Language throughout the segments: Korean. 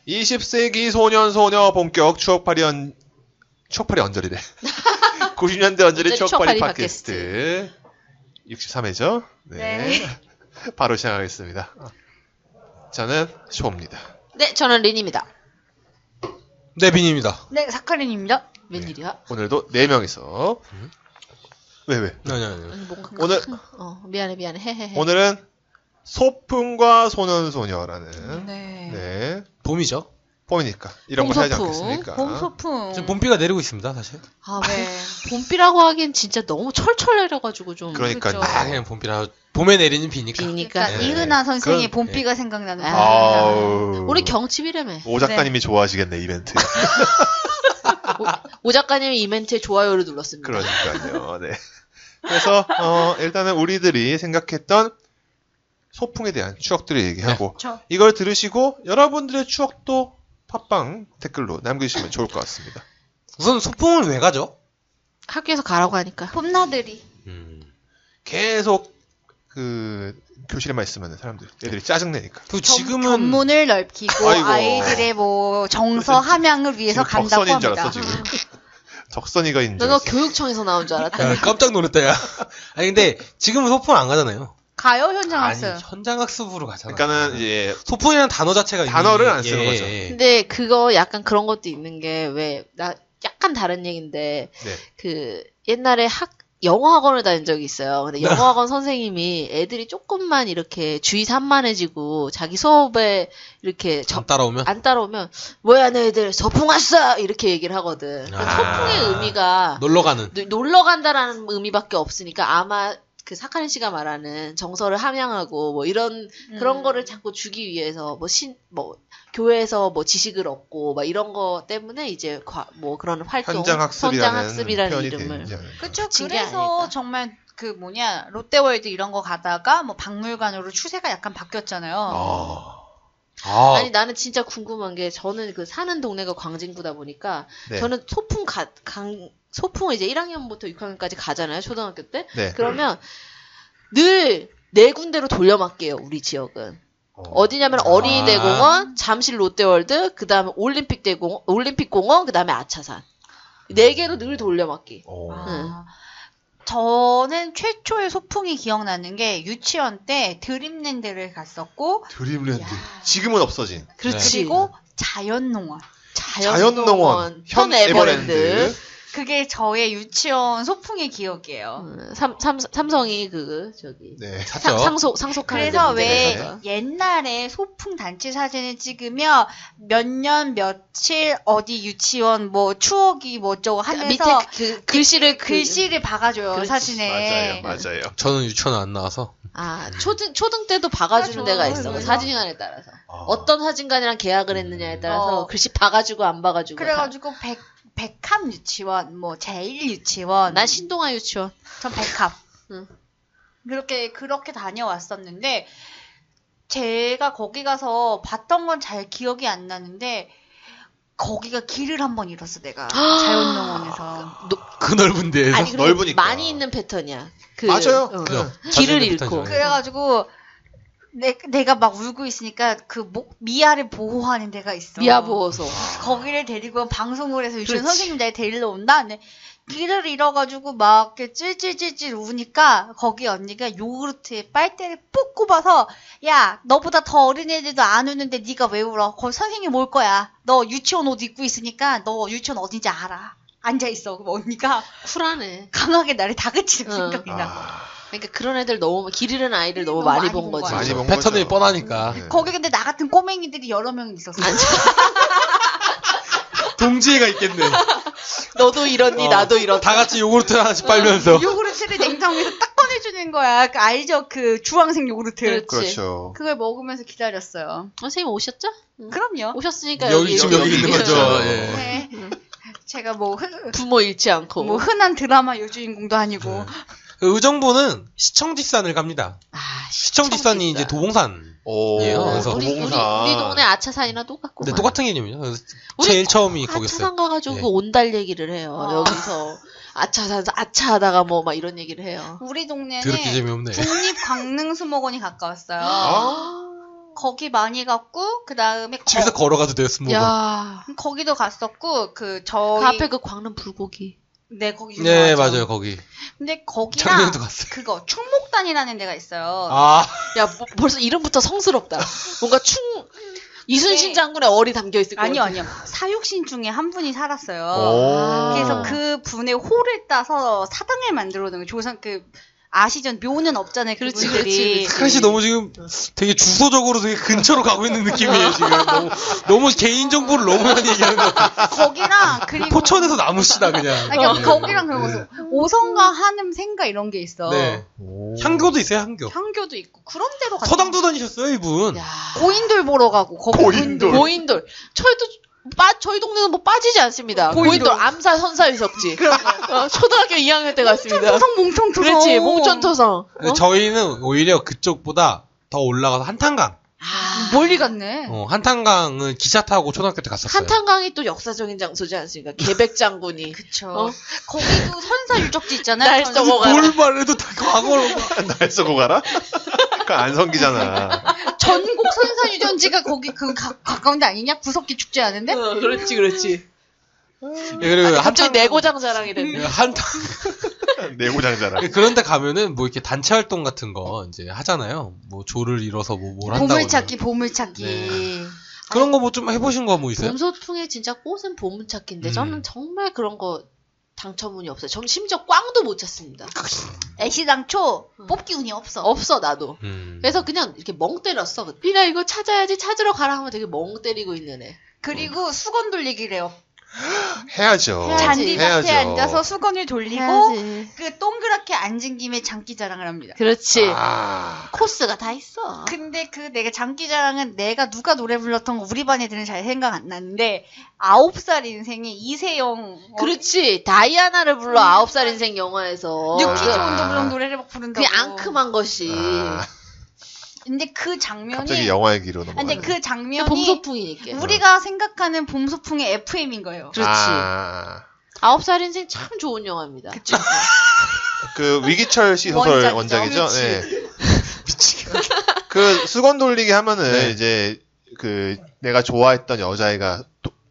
20세기 소년 소녀 본격 추억팔이 언저리래. 90년대 언저리 추억팔이 팟캐스트 63회죠. 네. 바로 시작하겠습니다. 저는 쇼입니다. 네, 저는 린입니다. 네, 빈입니다. 네, 사카린입니다. 웬일이야? 네. 오늘도 4명이서 왜? 아니. 뭔가 오늘 미안해. 헤헤헤. 오늘은 소풍과 소년소녀라는 네. 봄이죠. 봄이니까 이런 걸 하지 봄소풍. 않겠습니까? 봄소풍. 지금 봄비가 내리고 있습니다, 사실. 아, 네. 봄비라고 하기엔 진짜 너무 철철 내려가지고 좀. 그러니까요. 그렇죠. 그냥 봄비라 봄에 내리는 비니까. 비니까. 그러니까 네. 이은하 선생의 그건- 봄비가 생각나는 아. 밤입니다. 아우. 우리 경칩이라며. 오 작가님이 좋아하시겠네 이벤트. 오 작가님이 이벤트에 좋아요를 눌렀습니다. 그러니까요. 네. 그래서 일단은 우리들이 생각했던 소풍에 대한 추억들을 얘기하고 그렇죠. 이걸 들으시고 여러분들의 추억도 팟빵 댓글로 남겨주시면 좋을 것 같습니다. 우선 소풍을 왜 가죠? 학교에서 가라고 하니까. 봄나들이. 계속 그 교실에만 있으면 사람들 애들이 짜증내니까. 그 지금은 견문을 넓히고 아이고. 아이들의 뭐 정서 함양을 위해서 지금 간다고 덕선인 줄 합니다. 알았어 지금. 덕선이가인 줄 내가 알았어. 교육청에서 나온 줄 알았다. 야, 깜짝 놀랐다, 야. 아니, 근데 지금은 소풍 안 가잖아요. 가요 현장 아니, 학습. 현장학습으로 가잖아. 그러니까는 이제 소풍이라는 단어 자체가 단어를 이미- 안 쓰는 거죠. 근데 그거 약간 그런 것도 있는 게 나 약간 다른 얘기인데 네. 그 옛날에 영어 학원을 다닌 적이 있어요. 근데 영어 학원 선생님이 애들이 조금만 이렇게 주의 산만해지고 자기 수업에 이렇게 안 따라오면 따라오면 뭐야 너희들 소풍 왔어 이렇게 얘기를 하거든. 아. 소풍의 의미가 놀러 가는. 놀러 간다라는 의미밖에 없으니까 아마 그 사카린 씨가 말하는 정서를 함양하고 뭐 이런 그런 거를 자꾸 주기 위해서 뭐 교회에서 뭐 지식을 얻고 막 이런 거 때문에 이제 뭐 그런 활동 현장학습이라는 표현이 이름을 되는지 그렇죠. 붙인 게 그래서 아닐까. 정말 그 롯데월드 이런 거 가다가 뭐 박물관으로 추세가 약간 바뀌었잖아요. 아니 나는 진짜 궁금한 게 저는 그 사는 동네가 광진구다 보니까 네. 저는 소풍을 이제 1학년부터 6학년까지 가잖아요 초등학교 때. 네. 그러면 늘 4군데로 돌려막게요 우리 지역은. 어디냐면 어린이대공원, 잠실 롯데월드, 그 다음에 올림픽공원, 그 다음에 아차산. 4개로 늘 돌려막기. 저는 최초의 소풍이 기억나는 게 유치원 때 드림랜드를 갔었고 드림랜드. 지금은 없어진. 그렇지. 그리고 자연농원. 자연농원. 현 에버랜드. 그게 저의 유치원 소풍의 기억이에요. 삼성이 저기. 네. 샀죠. 상속하는 그래서 데 왜 문제가. 옛날에 소풍 단체 사진을 찍으면 몇 년 며칠 어디 유치원 뭐 추억이 뭐 어쩌고 하면서 밑에 글씨를 박아줘요. 그렇지. 사진에. 맞아요. 저는 유치원 안 나와서. 초등 때도 박아주는 박아줘. 데가 있어. 그래서. 사진관에 따라서. 어떤 사진관이랑 계약을 했느냐에 따라서 글씨 박아주고 안 박아주고. 그래가지고 백합 유치원, 뭐 제일 유치원. 난 신동아 유치원. 전 백합. 응. 그렇게 다녀왔었는데 제가 거기 가서 봤던 건 잘 기억이 안 나는데 거기가 길을 한번 잃었어 내가 자연농원에서. 그 넓은 데에서. 아니, 그리고 넓으니까. 많이 있는 패턴이야. 맞아요. 그죠. 길을 자주 있는 잃고. 패턴이죠. 그래가지고 내가 막 울고 있으니까 그 미아를 보호하는 데가 있어. 미아보호소. 거기를 데리고 방송을 해서 유치원 그렇지. 선생님 날 데리러 온다. 근데 길을 잃어가지고 막 이렇게 찔찔찔찔 우니까 거기 언니가 요구르트에 빨대를 ปุ๊ 꼽아서 야 너보다 더 어린 애들도 안 우는데 네가 왜 울어? 거기 선생님 올 거야. 너 유치원 옷 입고 있으니까 너 유치원 어딘지 알아. 앉아있어. 그럼 언니가 쿨하네. 강하게 나를 다그치는 응. 생각이 나. 그러니까 그런 애들 길 잃은 아이들 너무 너무 많이 많이 본 본 거지. 거야. 많이 본 패턴이 거죠. 뻔하니까. 네. 거기 근데 나 같은 꼬맹이들이 여러 명 있었어. 동지애가 있겠네. 너도 이렇니 나도 이렇다. 다 같이 요구르트 하나씩 빨면서. 요구르트를 냉장고에서 딱 꺼내주는 거야. 그 알죠? 그 주황색 요구르트. 그렇지. 그렇죠. 그걸 먹으면서 기다렸어요. 선생님 오셨죠? 그럼요. 오셨으니까 여기 지금 여기 있는 거죠. 예. 네. 제가 뭐, 부모 잃지 않고. 뭐 흔한 드라마 여주인공도 아니고. 그 의정부는 시청지산을 갑니다. 시청지산이 시청지산. 이제 도봉산. 오. 예, 그래서 우리 동네 아차산이나 똑같고. 근데 똑같은 개념이죠. 그래서 우리 제일 처음이 거겼어요. 아차산 가가지고 예. 온달 얘기를 해요. 여기서 아차산 아차하다가 뭐 막 이런 얘기를 해요. 우리 동네는 더럽게 재미없네. 국립광능수목원이 가까웠어요. 거기 많이 갔고 그다음에 집에서 걸어가도 돼요, 스모그. 야. 거기도 갔었고 그 그 앞에 그 광릉 불고기. 네, 거기 네, 유명하죠. 맞아요, 거기. 근데 거기랑 작년에도 갔어요. 그거 충목단이라는 데가 있어요. 아, 야, 벌써 이름부터 성스럽다. 뭔가 이순신 장군의 얼이 담겨 있을 거예요. 아니요. 사육신 중에 한 분이 살았어요. 오. 그래서 그 분의 호를 따서 사당을 만들어 놓은 거예요. 조선 아시전 묘는 없잖아요. 그렇지, 그분들이. 그렇지. 스카 씨 너무 지금 되게 주소적으로 되게 근처로 가고 있는 느낌이에요, 지금. 너무 개인정보를 너무 많이 얘기하는 것 같아요. 거기랑 그리고 포천에서 나무시다, 그냥. 아니, 그러니까 네. 거기랑 그런 거 오성과 한음생가 이런 게 있어. 네. 오. 향교도 있어요, 향교. 향교도 있고 그런 데로 가서 서당도 다니셨어요, 이분. 야. 고인돌 보러 가고 거기 고인돌. 고인돌. 저희 동네는 뭐 빠지지 않습니다. 고인돌 암사 선사위석지. 초등학교 2학년 때 갔습니다. 몽천토성. 그렇지, 몽천토성. 근데 저희는 오히려 그쪽보다 더 올라가서 한탄강. 멀리 갔네. 한탄강은 기차 타고 초등학교 때 갔었어요. 한탄강이 또 역사적인 장소지 않습니까? 계백 장군이. 그쵸. 어? 거기도 선사 유적지 있잖아요. 날 썩어가라. 뭘 말해도 다 과거로. 날 쏘고 가라? 그 안성기잖아. 전국 선사 유전지가 거기 가까운 데 아니냐? 구석기 축제 하는데? 그렇지. 그리고 갑자기 내고장 자랑이 됐네. 한탄 내고장자라. 그런데 가면은 뭐 이렇게 단체 활동 같은 거 이제 하잖아요. 뭐 조를 이뤄서 뭘 한다고. 보물찾기. 네. 그런 거 뭐 좀 해보신 거 뭐 있어요? 봄소풍에 진짜 꽃은 보물찾기인데 음. 저는 정말 그런 거 당첨운이 없어요. 전 심지어 꽝도 못 찾습니다. 애시당초 뽑기 운이 없어. 없어 나도. 음. 그래서 그냥 이렇게 멍 때렸어. 피나 이거 찾아야지 찾으러 가라 하면 되게 멍 때리고 있는 애. 그리고 수건 돌리기래요. 해야죠. 잔디 밭에 해야죠. 앉아서 수건을 돌리고 해야지. 그 동그랗게 앉은 김에 장기 자랑을 합니다. 그렇지. 아, 코스가 다 있어. 근데 내가 장기 자랑은 내가 누가 노래 불렀던 거 우리 반 애들은 잘 생각 안 나는데 9살 인생에 이세영 그렇지. 다이아나를 불러 9살 인생 영화에서. 뉴키즈 아. 온더 블록 노래를 막 부른다고. 그게 앙큼한 것이. 아, 근데 그 장면이 갑자기 영화 얘기로 근데 넘어가네. 그 장면이 봄소풍이니까. 우리가 생각하는 봄소풍의 FM인 거예요. 그렇지. 아, 9살 인생 참 좋은 영화입니다. 그쵸. 그 위기철 씨 소설 원작이죠. 원작이죠. 네. 그 수건 돌리기 하면은 네. 이제 그 내가 좋아했던 여자애가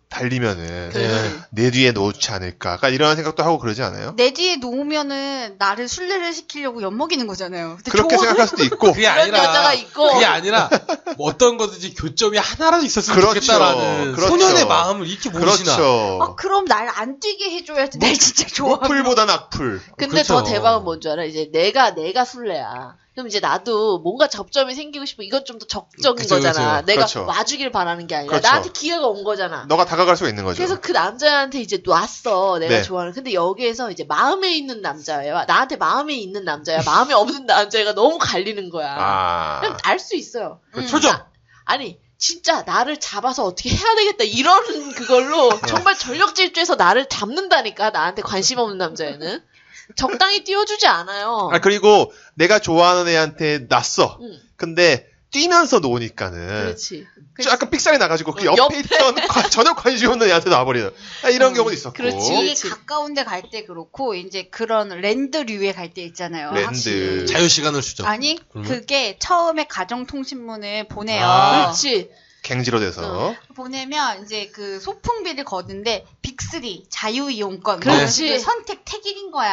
달리면은 그렇지. 내 뒤에 놓지 않을까. 약간 이런 생각도 하고 그러지 않아요? 내 뒤에 놓으면은 나를 순례를 시키려고 엿먹이는 거잖아요. 근데 그렇게 생각할 수도 있고. 그게 그런 아니라 여자가 있고. 그게 아니라 뭐 어떤 거든지 교점이 하나라도 있었으면 그렇죠. 좋겠다라는 그렇죠. 소년의 마음을 이렇게 모르시나. 그렇죠. 그럼 날 안 뛰게 해줘야지. 날 진짜 좋아. 악플보단 악플. 근데 그렇죠. 더 대박은 뭔 줄 알아? 이제 내가 술래야. 그럼 이제 나도 뭔가 접점이 생기고 싶어. 이건 좀 더 적적인 그쵸, 거잖아. 그쵸. 내가 그렇죠. 와주길 바라는 게 아니라 그렇죠. 나한테 기회가 온 거잖아. 너가 다가갈 수가 있는 거죠. 그래서 그 남자한테 이제 놨어. 내가 네. 좋아하는. 근데 여기에서 이제 마음에 있는 남자야. 나한테 마음에 있는 남자야. 마음에 없는 남자애가 너무 갈리는 거야. 아, 그냥 알 수 있어요. 표정. 아니 진짜 나를 잡아서 어떻게 해야 되겠다 이런 그걸로 정말 전력 질주해서 나를 잡는다니까. 나한테 관심 없는 남자애는 적당히 띄워주지 않아요. 아 그리고 내가 좋아하는 애한테 놨어. 응. 근데 뛰면서 놓으니까는 그렇지. 약간 삑살이 나가지고 그 옆에. 옆에 있던 전혀 관심 없는 애한테 놔버리는 이런 경우도 있었고. 그렇지. 이게 가까운 데 갈 때 그렇고 이제 그런 랜드류에 갈 때 있잖아요. 랜드. 자유 시간을 주죠. 아니 그러면? 그게 처음에 가정통신문을 보내요. 아. 그렇지. 갱지로 돼서. 보내면 이제 그 소풍비를 거는데 빅3 자유이용권 그렇지. 그 선택 택일인 거야.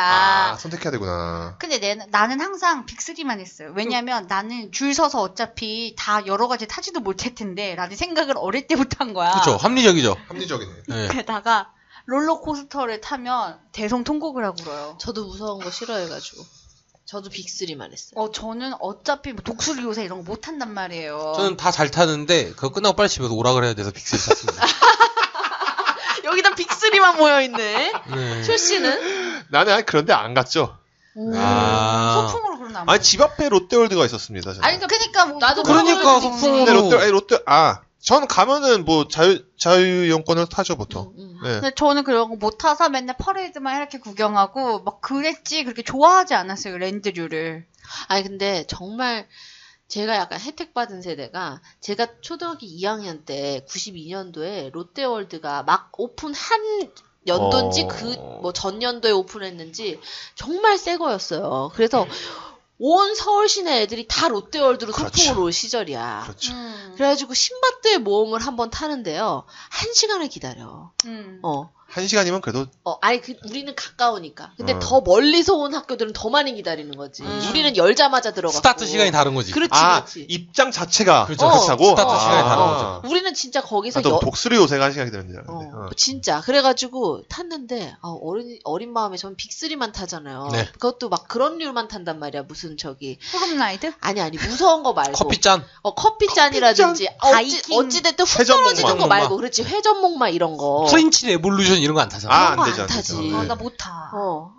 아, 선택해야 되구나. 근데 나는 항상 빅3만 했어요. 왜냐면 나는 줄 서서 어차피 다 여러 가지 타지도 못할 텐데 라는 생각을 어릴 때부터 한 거야. 그렇죠. 합리적이죠. 합리적이네. 네. 게다가 롤러코스터를 타면 대성통곡을 하고 그래요. 저도 무서운 거 싫어해가지고. 저도 빅3만 했어요. 저는 어차피 뭐 독수리 요새 이런 거 못 한단 말이에요. 저는 다 잘 타는데 그거 끝나고 빨리 집에서 오라 그래야 돼서 빅스를 탔습니다. 여기다 빅3만 모여있네. 네. 쇼 씨는? 나는 그런데 안 갔죠. 아. 소풍으로 그러나 안 아니 집 앞에 롯데월드가 있었습니다. 저는. 아니, 그러니까 뭐 나도 그러니까 그런 소풍으로. 근데 전 가면은 뭐 자유이용권을 타죠 보통. 네. 근데 저는 그런 거 못 타서 맨날 퍼레이드만 이렇게 구경하고 막 그랬지 그렇게 좋아하지 않았어요 랜드류를. 아니 근데 정말 제가 약간 혜택 받은 세대가 제가 초등학교 2학년 때 92년도에 롯데월드가 막 오픈한 연도인지 그 뭐 전년도에 오픈했는지 정말 새 거였어요. 그래서 온 서울 시내 애들이 다 롯데월드로 그렇죠. 소풍으로 올 시절이야. 그렇죠. 그래가지고 신밧드의 모험을 한번 타는데요. 1시간을 기다려. 1시간이면 그래도 아니, 우리는 가까우니까. 근데 어. 더 멀리서 온 학교들은 더 많이 기다리는 거지. 우리는 열자마자 들어가고. 스타트 시간이 다른 거지. 그렇지, 아, 그렇지. 입장 자체가 그렇죠. 그렇다고? 스타트 시간이 다른 거죠. 우리는 진짜 거기서 또 독수리 요새가 1시간 기다리는 줄 알았는데. 진짜. 그래가지고 탔는데, 어린 마음에 전 빅3만 타잖아요. 네. 그것도 막 그런 류만 탄단 말이야. 무슨 푸름라이드? 아니, 무서운 거 말고. 커피잔. 커피잔이라든지, 바이킹. 어찌됐든 훅 회전목마. 떨어지는 거 말고. 그렇지, 회전목마 이런 거. 프렌치 레볼루션 이런 거 안 타잖아. 아, 그런 거 안 되죠, 안 안 타지. 되죠. 네. 나 못 타.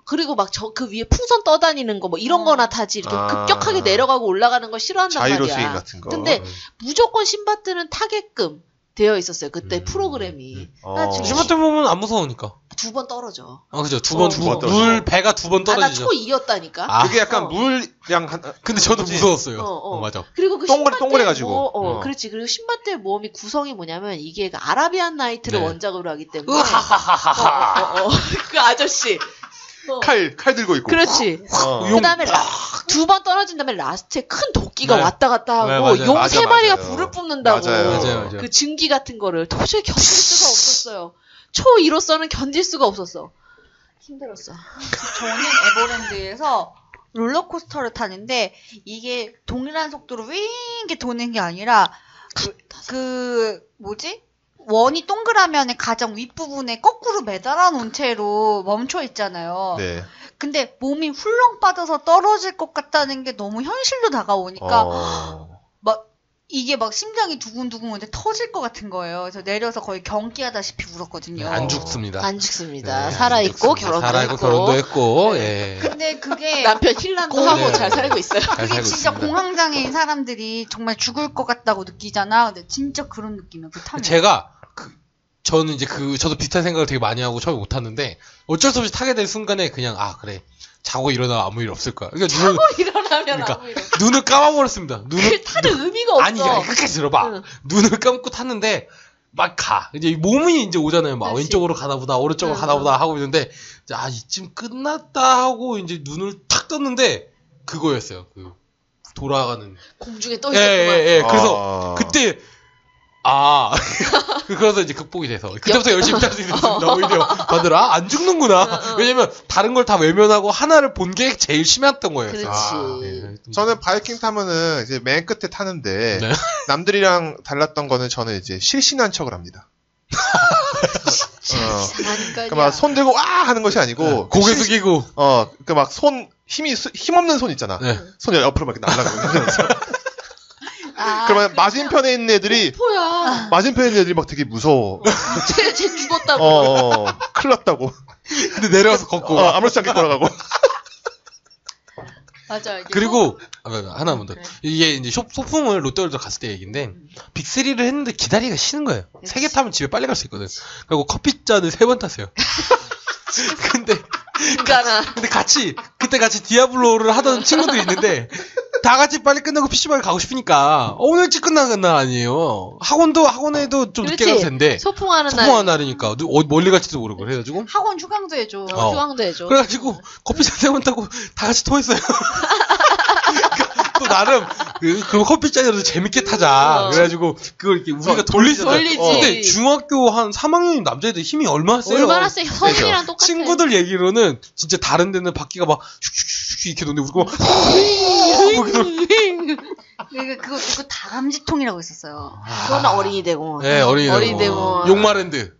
그리고 막 그 위에 풍선 떠다니는 거 뭐 이런 거나 타지. 이렇게 급격하게 내려가고 올라가는 거 싫어한단 자이로 말이야. 스윙 같은 거. 근데 무조건 신밧드는 타게끔 되어 있었어요. 그때 프로그램이. 나 지금 신밧드 보면 안 무서우니까. 2번 떨어져. 그죠. 두 어. 번, 두번 떨어지죠. 물, 배가 두 번 나 떨어지죠. 초2였다니까. 아. 그게 약간 어. 물량 근데 저도 그치? 무서웠어요. 맞아. 그리고 그 동그래가지고. 그렇지. 그리고 신밧드의 모험이 구성이 뭐냐면 이게 그 아라비안 나이트를 네. 원작으로 하기 때문에. 으하하하하. 그 아저씨. 칼 들고 있고. 그렇지. 용- 그 다음에 2번 떨어진 다음에 라스트에 큰 도끼가 네. 왔다 갔다 하고 네, 맞아요. 용 맞아, 3마리가 맞아요. 불을 뿜는다고. 맞아요. 그 증기 같은 거를 도저히 견딜 수가 없었어요. 초2로서는 견딜 수가 없었어. 힘들었어. 저는 에버랜드에서 롤러코스터를 타는데 이게 동일한 속도로 윙 이렇게 도는 게 아니라 뭐지? 원이 동그라면에 가장 윗부분에 거꾸로 매달아 놓은 채로 멈춰 있잖아요. 네. 근데 몸이 훌렁 빠져서 떨어질 것 같다는 게 너무 현실로 다가오니까 막 이게 막 심장이 두근두근 오는데 터질 것 같은 거예요. 그래서 내려서 거의 경기하다시피 울었거든요. 안 죽습니다. 안 죽습니다. 네, 살아있고 안 죽습니다. 결혼도 살아있고 했고. 결혼도 했고, 예. 근데 그게 남편 힐난도 거의- 하고 네. 잘 살고 있어요. 잘 그게 살고 진짜 있습니다. 공황장애인 사람들이 정말 죽을 것 같다고 느끼잖아. 근데 진짜 그런 느낌이야. 그 타면. 제가 저는 이제 저도 비슷한 생각을 되게 많이 하고 처음에 못 탔는데 어쩔 수 없이 타게 될 순간에 그냥 그래 자고 일어나 아무 일 없을 거야. 그러니까 일어나면 그러니까 아무 일 없어. 눈을 감아버렸습니다. 눈을 타는 의미가 없어. 아니 끝까지 들어봐. 응. 눈을 감고 탔는데 막 가. 이제 몸이 이제 오잖아요. 막 그렇지. 왼쪽으로 가나보다 오른쪽으로 응, 가나보다 하고 있는데 이쯤 끝났다 하고 이제 눈을 탁 떴는데 그거였어요. 그 돌아가는. 공중에 떠 예, 있었구만. 예, 예. 그래서 그때 그래서 이제 극복이 돼서 그때부터 열심히 탈 수 있었습니다. 오히려 반대로 안 죽는구나. 왜냐면 다른 걸 다 외면하고 하나를 본 게 제일 심했던 거예요. 그렇지. 저는 바이킹 타면은 이제 맨 끝에 타는데 네. 남들이랑 달랐던 거는 저는 이제 실신한 척을 합니다. 이상하니까요. 그러니까 막 손 들고 와 하는 것이 아니고 고개 숙이고 그 막 손 힘 없는 손 있잖아. 네. 손이 옆으로 막 이렇게 날아가고 그러면 맞은편에 있는 애들이 뭐야? 맞은편에 있는 애들이 막 되게 무서워. 쟤 죽었다고. 큰일 났다고. 근데 내려와서 걷고 아무렇지 않게 걸어가고. 맞아. 이게 그리고 하나만 더. 그래. 이게 이제 소풍을 롯데월드 갔을 때 얘기인데 빅3를 했는데 기다리기가 싫은 거예요. 3개 타면 집에 빨리 갈 수 있거든. 그리고 커피잔을 3번 탔어요. 근데 그때 같이 디아블로를 하던 친구도 있는데 다 같이 빨리 끝나고 PC방에 가고 싶으니까 오늘 일찍 끝나는 날 아니에요. 학원에도 좀 늦게 가도 된대. 소풍하는 날이니까 멀리 갈지도 모르고 그래가지고 학원 휴강도 해줘. 휴강도 해줘. 그래가지고 커피잔 3번 타고 다 같이 토했어요. 또 나름 그럼 커피잔이라도 재밌게 타자. 그래가지고 그걸 이렇게 우리가 돌리지. 근데 중학교 한 3학년 남자애들 힘이 얼마나 세요? 얼마나 세? 성인이랑 똑같아. 친구들 얘기로는 진짜 다른 데는 바퀴가 막 슉슉슉 이렇게 도는데 우리가 막 그거 다람쥐통이라고 있었어요. 그건 어린이 대공원. 네, 어린이 대공원. 용마랜드.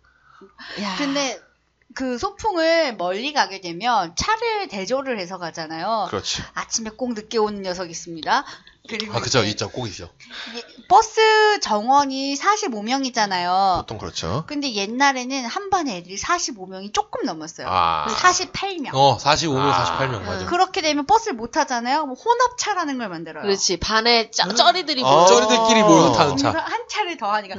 근데 그 소풍을 멀리 가게 되면 차를 대조를 해서 가잖아요. 그렇지. 아침에 꼭 늦게 오는 녀석이 있습니다. 그리고 그쵸, 이제 있죠, 꼭 있죠. 버스 정원이 45명이잖아요. 보통 그렇죠. 근데 옛날에는 한 반에 애들이 45명이 조금 넘었어요. 48명. 45명, 48명, 맞아. 그렇게 되면 버스를 못 타잖아요. 뭐 혼합차라는 걸 만들어요. 그렇지. 반에 쩌리들이 모여. 쩌리들끼리 모여서 타는 차. 한 차를 더 하니까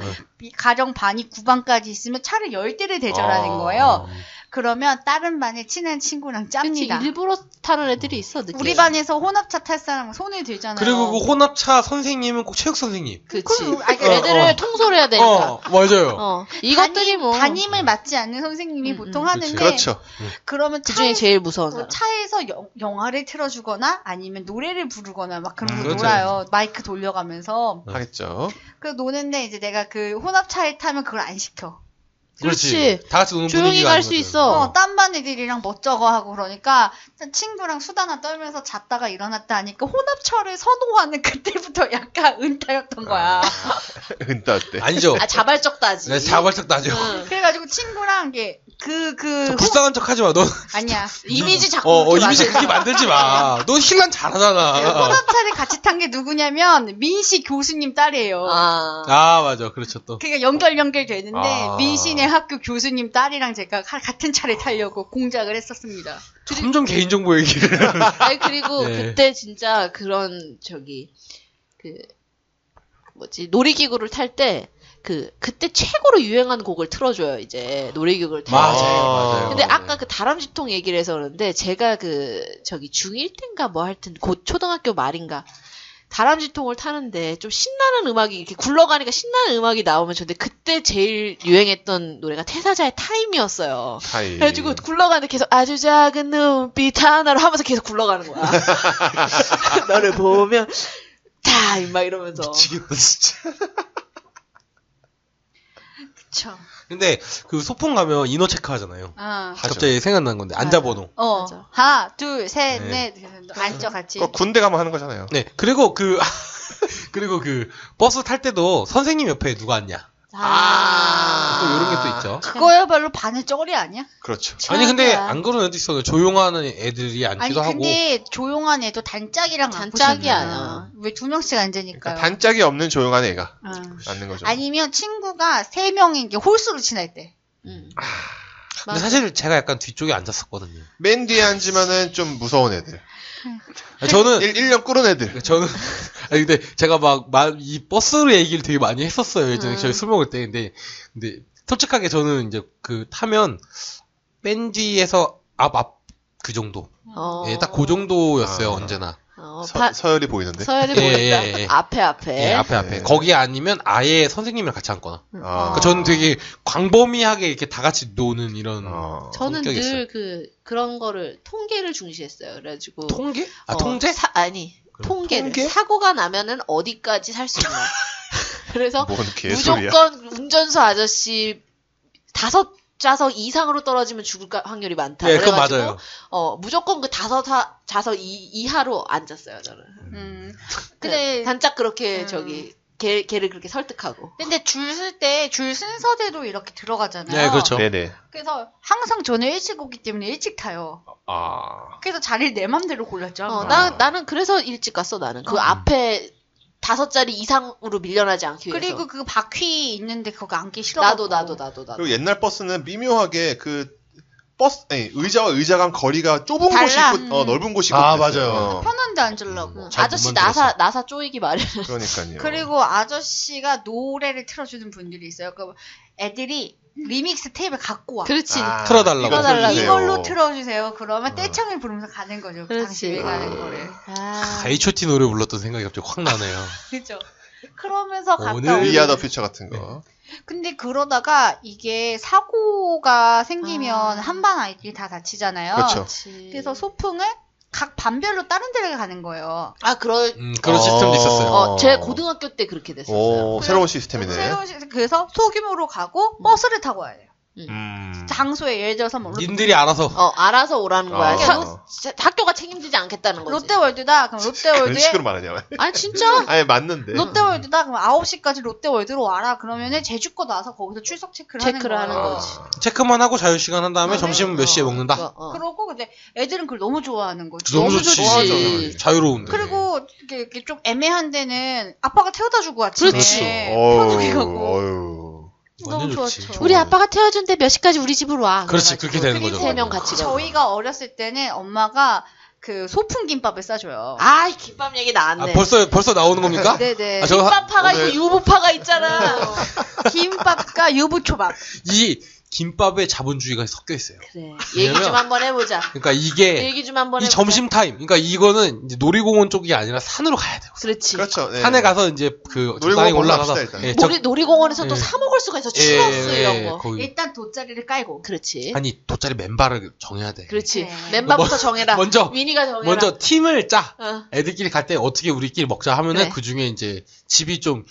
가정 반이 9반까지 있으면 차를 10대를 대절하는 거예요. 그러면 다른 반에 친한 친구랑 그치, 짭니다. 일부러 타는 애들이 있어, 늦게. 우리 반에서 혼합차 탈 사람 손을 들잖아요. 그리고 그 혼합차 선생님은 꼭 체육 선생님. 그치. 아니, 애들을 통솔해야 되니까. 맞아요. 이것들이 뭐. 담임을 맡지 않는 선생님이 보통 하는데 그렇죠. 그러면 그 중에 제일 무서운 뭐 사람. 차에서 영화를 틀어주거나 아니면 노래를 부르거나 막 그런 거 그렇죠. 놀아요. 마이크 돌려가면서. 하겠죠. 그 노는데 이제 내가 그 혼합차에 타면 그걸 안 시켜. 그렇지. 다 같이 노는 조용히 분위기가 갈 아닌 수 거죠. 있어. 딴 반 애들이랑 멋쩍어 하고 그러니까 친구랑 수다나 떨면서 잤다가 일어났다 하니까 혼합차를 선호하는 그때부터 약간 은따였던 거야. 은따 때. 아니죠. 자발적 따지. 네, 자발적 나죠. 응. 그래가지고 친구랑 이게 저 불쌍한 척 하지 마. 너 아니야. 이미지 자꾸 그렇게 이미지 만들지 그렇게 만들지 마. 너 신랑 잘하잖아. 혼합차를 같이 탄 게 누구냐면 민씨 교수님 딸이에요. 맞아. 그렇죠 또. 그게 연결되는데 아. 민씨네 학교 교수님 딸이랑 제가 같은 차를 타려고 공작을 했었습니다. 점점 개인정보 얘기를. 아니, 그리고 예. 그때 진짜 그런, 놀이기구를 탈 때, 그때 최고로 유행한 곡을 틀어줘요, 이제. 놀이기구를 탈 때. 맞아요. 근데 아까 그 다람쥐통 얘기를 해서 그러는데, 제가 중1 때인가 뭐 하여튼, 곧 초등학교 말인가, 다람쥐통을 타는데, 좀 신나는 음악이, 이렇게 굴러가니까 신나는 음악이 나오면 좋은데, 그때 제일 유행했던 노래가 태사자의 타임이었어요. 타임. 그래가지고 굴러가는데 계속 아주 작은 눈빛 하나로 하면서 계속 굴러가는 거야. 너를 보면, 타임! 막 이러면서. 미치겠다 진짜. 그쵸. 근데 그 소풍 가면 인원 체크 하잖아요. 하죠. 갑자기 생각난 건데 앉아번호. 맞아. 하나, 둘, 셋, 네. 넷. 앉죠, 같이. 그거 군대 가면 하는 거잖아요. 네. 그리고 그 버스 탈 때도 선생님 옆에 누가 앉냐. 또 이런 게 또 있죠. 그거야말로 반의 쩌리 아니야? 그렇죠. 아니 근데 최악이야. 안 그런 애도 있어요. 조용한 애들이 아니 앉기도 하고. 근데 조용한 애도 단짝이랑 단짝이 안 아니야. 왜 두 명씩 앉으니까요. 그러니까 단짝이 없는 조용한 애가 응. 앉는 거죠. 아니면 친구가 세 명인 게 홀수로 친할 때. 응. 근데 사실 제가 약간 뒤쪽에 앉았었거든요. 맨 뒤에 앉으면은 좀 무서운 애들. 저는 1년 꿇은 애들. 아니 근데 제가 이 버스 얘기를 되게 많이 했었어요. 예전에 저희 술 먹을 때. 근데 솔직하게 저는 이제 타면 맨 뒤에서 앞 그 정도. 예, 딱 그 정도였어요. 언제나. 서열이 보이는데. 서열이 예, 보인다. 예, 예. 앞에. 예, 앞에. 네. 거기 아니면 아예 선생님이랑 같이 앉거나. 그러니까 아. 저는 되게 광범위하게 이렇게 다 같이 노는 이런. 저는 성격이 있어요. 늘 그런 거를 통계를 중시했어요. 그래가지고. 통계? 통제? 통계를. 통계? 사고가 나면은 어디까지 살 수 있나. 그래서 뭔 개소리야. 무조건 운전수 아저씨 5좌석 이상으로 떨어지면 죽을 확률이 많다. 예, 그건 그래가지고 맞아요. 무조건 그 5좌석 이하로 앉았어요, 저는. 근데 단짝 그렇게 걔를 그렇게 설득하고. 근데 줄 쓸 때 줄 순서대로 이렇게 들어가잖아요. 네, 그렇죠. 네네. 그래서 항상 저는 일찍 오기 때문에 일찍 타요. 그래서 자리를 내 맘대로 골랐죠. 나는 그래서 일찍 갔어, 나는. 그 앞에 5자리 이상으로 밀려나지 않기 위해서. 그리고 그 바퀴 있는데 그거 앉기 싫어. 나도. 그리고 옛날 버스는 미묘하게 의자와 의자 간 거리가 좁은 달라. 곳이 있고, 넓은 곳이 있고. 아, 그랬어요. 맞아요. 편한데 앉으려고. 잘 아저씨 못 만들었어. 나사 쪼이기 마련. 그러니까요. 그리고 아저씨가 노래를 틀어주는 분들이 있어요. 그 애들이 리믹스 테이프를 갖고 와. 그렇지. 틀어달라고. 이거 틀어달라고. 틀어주세요. 이걸로 틀어주세요. 그러면 떼창을 부르면서 가는 거죠. 그 그렇지. 당시 유행하는 거를. H.O.T 노래 불렀던 생각이 갑자기 확 나네요. 그죠. 그러면서 갔다 오늘 오고. 위아 더 퓨처 같은 거. 근데 그러다가 이게 사고가 생기면 한반 아이들이 다 다치잖아요. 그렇죠. 그래서 소풍을 각 반별로 다른 데를 가는 거예요. 그런 시스템도 있었어요. 제 고등학교 때 그렇게 됐었어요. 오, 새로운 시스템이네. 그래서 소규모로 가고 버스를 타고 와야 돼요. 음. 장소에 예를 들어서 뭐 님들이 알아서. 알아서 오라는 거야. 아. 학교가 책임지지 않겠다는 거지. 롯데월드다. 그럼 그런 롯데월드에 식으로 말하냐. 아니 진짜? 아니, 맞는데. 롯데월드다. 그럼 9시까지 롯데월드로 와라. 그러면은 제주거 나와서 거기서 출석 체크를 하는 거지. 체크만 하고 자유시간 한 다음에 점심은 몇 시에 먹는다? 그러고 근데 애들은 그걸 너무 좋아하는 거지. 너무 너무 좋지. 좋지. 자유로운데. 그리고 이렇게 좀 애매한 데는 아빠가 태워다 주고 아침에 그렇지. 편하게 가고 어휴. 너무 완전 좋지. 좋았죠. 우리 아빠가 태워준대 몇 시까지 우리 집으로 와. 그렇지, 그래가지고. 그렇게 되는 거죠. 세 명 같이 가. 저희가 어렸을 때는 엄마가 그 소풍 김밥을 싸줘요. 이 김밥 얘기 나왔네. 벌써 나오는 겁니까? 네네. 저거 김밥파가 오늘- 있고 유부파가 있잖아. 김밥과 유부초밥. 이 김밥에 자본주의가 섞여 있어요. 그래. 얘기 좀 한번 해보자. 그러니까 이게 얘기 좀 한번 이 해보자. 점심 타임. 그러니까 이거는 이제 놀이공원 쪽이 아니라 산으로 가야 돼요. 그렇지. 그렇죠. 네. 산에 가서 이제 그 놀이공원 산에 보러 올라가서 갑시다, 일단. 예, 놀이공원에서 예. 또 사 먹을 수가 있어. 추러스 이런 거. 거기. 일단 돗자리를 깔고. 그렇지. 아니 돗자리 멤버를 정해야 돼. 그렇지. 그래. 멤버부터 정해라. 먼저 위니가 정해라. 먼저 팀을 짜. 어. 애들끼리 갈 때 어떻게 우리끼리 먹자 하면은 그래. 그 중에 이제 집이 좀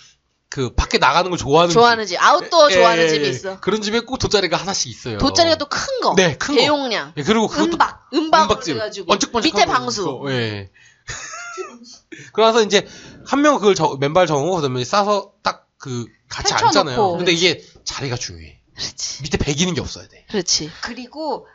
그 밖에 나가는 걸 좋아하는 좋아하는 집. 아웃도어 집. 좋아하는 예, 집이 예. 있어. 그런 집에 꼭 돗자리가 하나씩 있어요. 돗자리가 또 큰 거. 네, 큰 거. 대용량. 예, 그리고 그것도 음박으로 은박집. 해가지고. 번쩍번쩍 밑에 방수. 예. 그래서 이제 한 명 그걸 멤버를 정하고 그다음에 싸서 딱 그 같이 펼쳐놓고. 앉잖아요. 근데 이게 자리가 중요해. 그렇지. 밑에 베기는 게 없어야 돼. 그렇지. 그리고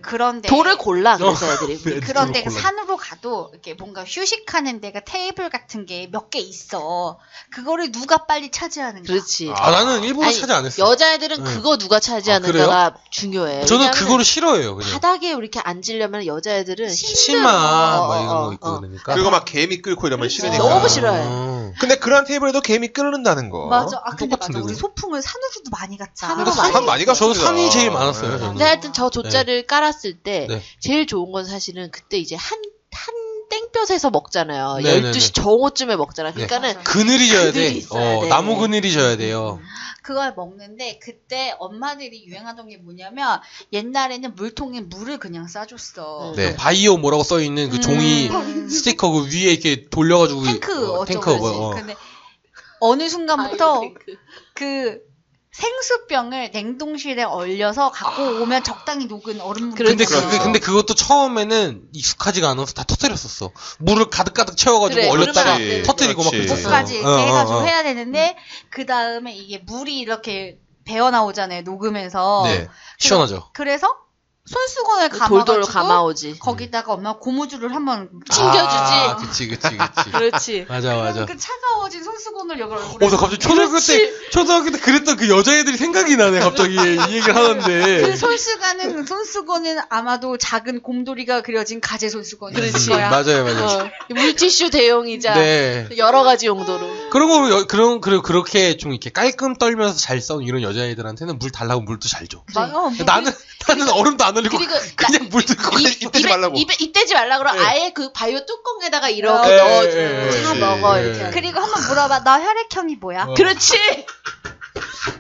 그런데 돌을 골라, 그래서 애들이. 네, 그런데 돌을 골라. 산으로 가도 이렇게 뭔가 휴식하는 데가 테이블 같은 게 몇 개 있어. 그거를 누가 빨리 차지하는가. 그렇지. 아, 나는 일부러 아니, 차지 안 했어. 여자애들은 네. 그거 누가 차지하는가가 중요해. 저는 왜냐하면 그거를 싫어해요. 그냥. 바닥에 이렇게 앉으려면 여자애들은 치마 힘들어. 막 이런 거 어, 있고 어. 그러니까. 그리고 막 개미 끌고 이러면 그렇지. 싫으니까. 너무 싫어해. 근데 그런 테이블에도 개미 끓는다는 거. 맞아. 아 근데 똑같은데, 맞아. 우리 그거? 소풍을 산으로도 많이 갔잖아. 산으로 산 많이 저도 갔습니다. 산이 제일 많았어요. 네. 저는. 근데 하여튼 저 돗자리를 깔았을 때 네. 제일 좋은 건 사실은 그때 이제 한 땡볕에서 먹잖아요. 네네네. 12시 정오쯤에 먹잖아. 그러니까는 맞아. 그늘이 져야 그늘이 돼. 있어야 돼. 나무 그늘이 져야 돼요. 그걸 먹는데 그때 엄마들이 유행하던 게 뭐냐면 옛날에는 물통에 물을 그냥 싸줬어. 네. 그 바이오 뭐라고 써 있는 그 종이 스티커 그 위에 이렇게 돌려가지고 탱크 어쩌고 탱크 그러지. 뭐. 근데 어느 순간부터 아이고, 그 생수병을 냉동실에 얼려서 갖고 오면 적당히 녹은 얼음물. 근데 그렇죠. 근데 그것도 처음에는 익숙하지가 않아서 다 터뜨렸었어. 물을 가득가득 채워가지고 그래, 얼렸다가 그러면 안 돼. 터뜨리고 막 그렇지. 그랬었어. 까지 이렇게 해가지고 어. 해야 되는데 그 다음에 이게 물이 이렇게 배어 나오잖아요 녹으면서. 네. 시원하죠. 그래서 손수건을 돌돌 감아가지고 감아오지. 거기다가 엄마 고무줄을 한번 튕겨주지. 아, 그치. 그렇지. 맞아. 그러면 그 차가워진 손수건을 여기 얼굴에. 나 갑자기 초등학교 때 그랬던 그 여자애들이 생각이 나네, 갑자기. 이 얘기를 하는데. 그 손수건은 아마도 작은 곰돌이가 그려진 가재 손수건일 그렇지. 거야. 맞아요. 물티슈 대용이자 네. 여러 가지 용도로. 그렇게 좀 이렇게 깔끔 떨면서 잘 써는 이런 여자애들한테는 물 달라고 물도 잘 줘. 나는 얼음도 안 흘리고 그리고 그냥 물 들고 입 떼지 말라고. 입 떼지 말라 그러 네. 아예 그 바이오 뚜껑에다가 이렇게 네, 넣어줘. 네, 자 네, 먹어 네. 이렇게. 그리고 한번 물어봐. 너 혈액형이 뭐야? 그렇지.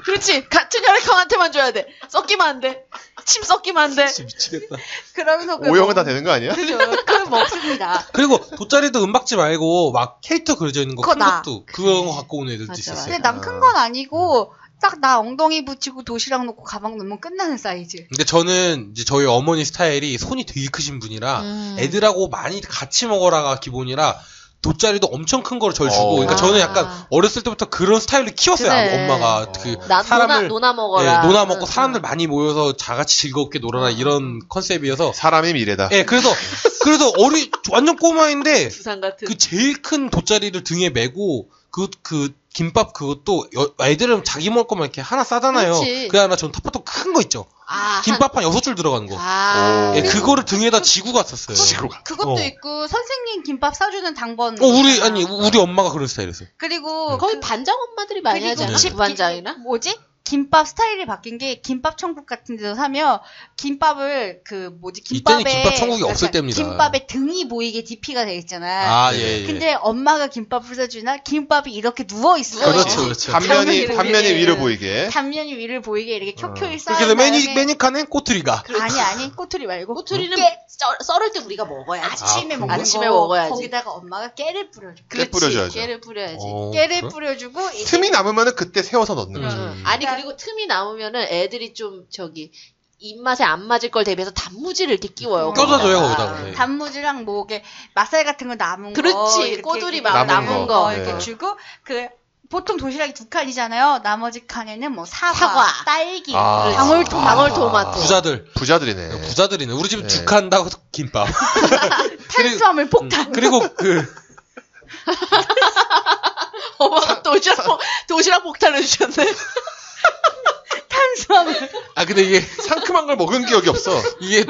그렇지. 같은 혈액형한테만 줘야 돼. 섞이면 안 돼. 침 섞이면 안 돼. 진짜 미치겠다. 그러면서 O형은 다 되는 거 아니야? 그걸 먹습니다. 그리고 돗자리도 은박지 말고 막 캐릭터 그려져 있는 거 그거 큰 나. 것도 그런 거 갖고 오는 애들도 맞아, 있었어요. 근데 난 큰 건 아니고 딱 나 엉덩이 붙이고 도시락 놓고 가방 넣으면 끝나는 사이즈. 근데 저는 이제 저희 어머니 스타일이 손이 되게 크신 분이라 애들하고 많이 같이 먹어라가 기본이라 돗자리도 엄청 큰 거를 절 주고 그러니까 저는 약간 어렸을 때부터 그런 스타일로 키웠어요. 그래. 엄마가 그 나 사람을 노나 먹어라. 예, 노나 먹고 사람들 많이 모여서 다 같이 즐겁게 놀아라 이런 컨셉이어서 사람의 미래다. 예, 그래서 완전 꼬마인데 부산 같은. 그 제일 큰 돗자리를 등에 메고 그 김밥 그것도 애들은 자기 먹을 거만 이렇게 하나 싸잖아요. 그렇지. 그게 아니라 전 탑파도 큰 거 있죠. 김밥 한 6줄 들어가는 거. 아. 예, 그거를 등에다 지고 갔었어요. 그것도 어. 있고 선생님 김밥 싸주는 당번. 우리 엄마가 그런 스타일이었어요. 그리고 거의 반장 엄마들이 많이 하지 않아? 집 반장이나? 뭐지? 김밥 스타일이 바뀐 게 김밥 천국 같은 데서 사면 김밥을 이때는 김밥 천국이 없을 때입니다. 김밥에 등이 보이게 DP가 돼 있잖아. 아, 예. 근데 엄마가 김밥을 사주나 김밥이 이렇게 누워 있어. 그렇죠. 단면이 위로 보이게. 단면이 위를 보이게 이렇게 켜켜이 쌓은 그래서 다음에 메뉴칸엔 꼬투리가. 아니 꼬투리 말고 꼬투리는 깨- 썰을 때 우리가 먹어야지. 아침에 먹는 아침에 거. 먹어야지. 거기다가 엄마가 깨를 뿌려줘. 깨 뿌려줘야죠. 깨를 뿌려야지. 깨를 뿌려주고 이제 틈이 남으면은 그때 세워서 넣는 거죠. 아니 그리고 틈이 남으면은 애들이 좀 입맛에 안 맞을 걸 대비해서 단무지를 이렇게 끼워요. 껴줘줘요, 거기다가. 거기다가. 네. 단무지랑 뭐 이게 맛살 같은 거 남은 거 그렇지. 이렇게 꼬들이 남은 남은 거. 거. 이렇게 네. 주고 보통 도시락이 2칸이잖아요. 나머지 칸에는 뭐 사과, 사과. 딸기, 아. 방울토마토. 부자들이네. 부자들이네. 우리 집은 네. 2칸 다고 김밥. 탄수화물 폭탄. 그리고 어머나 도시락 폭탄을 주셨네. 탄수화물. 근데 이게 상큼한 걸 먹은 기억이 없어. 이게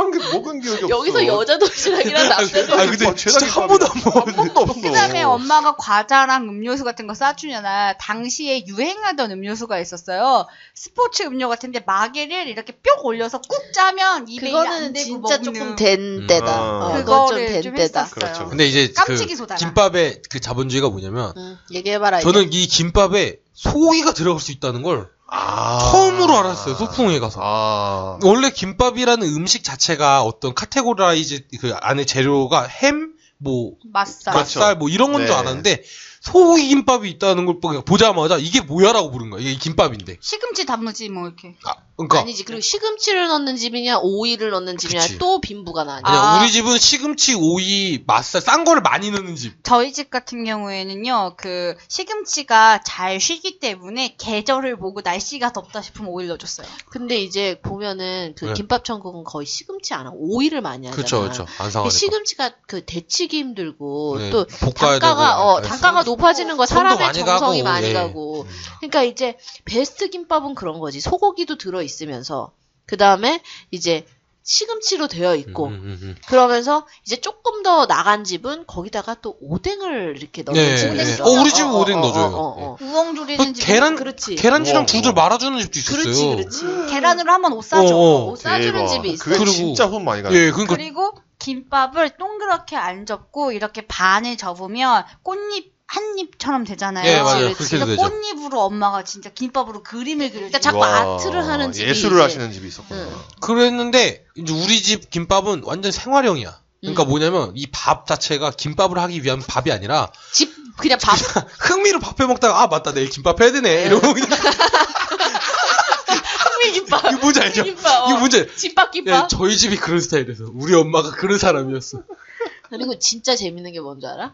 먹은 기억이 없어. 여기서 여자 도시락이랑 남자 도시락. 아 근데 진짜 한 번도 안 먹어. 한 번도 없어. 그다음에 엄마가 과자랑 음료수 같은 거 싸주잖아. 당시에 유행하던 음료수가 있었어요. 스포츠 음료 같은데 마개를 이렇게 뿅 올려서 꾹 짜면 입에 안 그거는 대고 진짜 먹는 조금 된 때다. 그건 좀 그거를 된 좀 때다. 했었어요. 그렇죠. 근데 이제 깜찍이 그 소다라. 김밥의 그 자본주의가 뭐냐면 얘기해봐라. 저는 이 김밥에 소고기가 들어갈 수 있다는 걸 아. 처음으로 알았어요. 소풍에 가서. 아. 원래 김밥이라는 음식 자체가 어떤 카테고라이즈 그 안에 재료가 햄, 뭐 맛살. 그렇죠. 맛살 뭐 이런 건 줄 네. 알았는데 소고기 김밥이 있다는 걸 보자마자 이게 뭐야라고 부른 거야. 이게 김밥인데. 시금치 단무지 뭐 이렇게. 그러니까 아니지. 그리고 시금치를 넣는 집이냐, 오이를 넣는 집이냐, 그치. 또 빈부가 나뉘어. 아니야, 우리 집은 시금치, 오이, 맛살 싼 거를 많이 넣는 집. 저희 집 같은 경우에는요, 그 시금치가 잘 쉬기 때문에 계절을 보고 날씨가 덥다 싶으면 오일 넣어줬어요. 근데 이제 보면은 그 네. 김밥 천국은 거의 시금치 안 하고 오이를 많이 하잖아. 그렇죠, 그렇죠. 안 근데 상하니까. 시금치가 그 데치기 힘들고 네, 또 볶아야 단가가 되고. 단가가 높아지는 거 손도 사람의 많이 정성이 가고, 많이 예. 가고. 그러니까 이제 베스트 김밥은 그런 거지. 소고기도 들어 있으면서 그 다음에 이제 시금치로 되어 있고 그러면서 이제 조금 더 나간 집은 거기다가 또 오뎅을 이렇게 넣는 네, 집이 네. 있어. 우리 집은 오뎅 넣어줘요. 우엉 조리는 집 그렇지. 계란이랑 우와, 두들 우와. 말아주는 집도 있었어요. 그렇지. 계란으로 한번 옷 싸줘. 옷 싸주는 대박. 집이 있어. 그게 그리고- 진짜 손 많이 가요. 예, 그러니까 그리고 김밥을 동그랗게 안 접고 이렇게 반을 접으면 꽃잎 한 입처럼 되잖아요. 예, 맞아요. 그렇지. 그렇게 그래서 되죠. 꽃잎으로 엄마가 진짜 김밥으로 그림을 그려줘. 그러니까 자꾸 아트를 하는 집이 예술을 이제- 하시는 집이 있었구나. 응. 그랬는데 이제 우리 집 김밥은 완전 생활형이야. 그러니까 뭐냐면 이 밥 자체가 김밥을 하기 위한 밥이 아니라 집 그냥 밥 흥미로 밥 해 먹다가 아 맞다 내일 김밥 해야 되네 이러고 그냥 흥미김밥. 이거 뭔지 알죠? 김밥. 이거 뭔지 알죠? 집밥김밥. 예, 저희 집이 그런 스타일이어서 우리 엄마가 그런 사람이었어. 그리고 진짜 재밌는 게 뭔지 알아?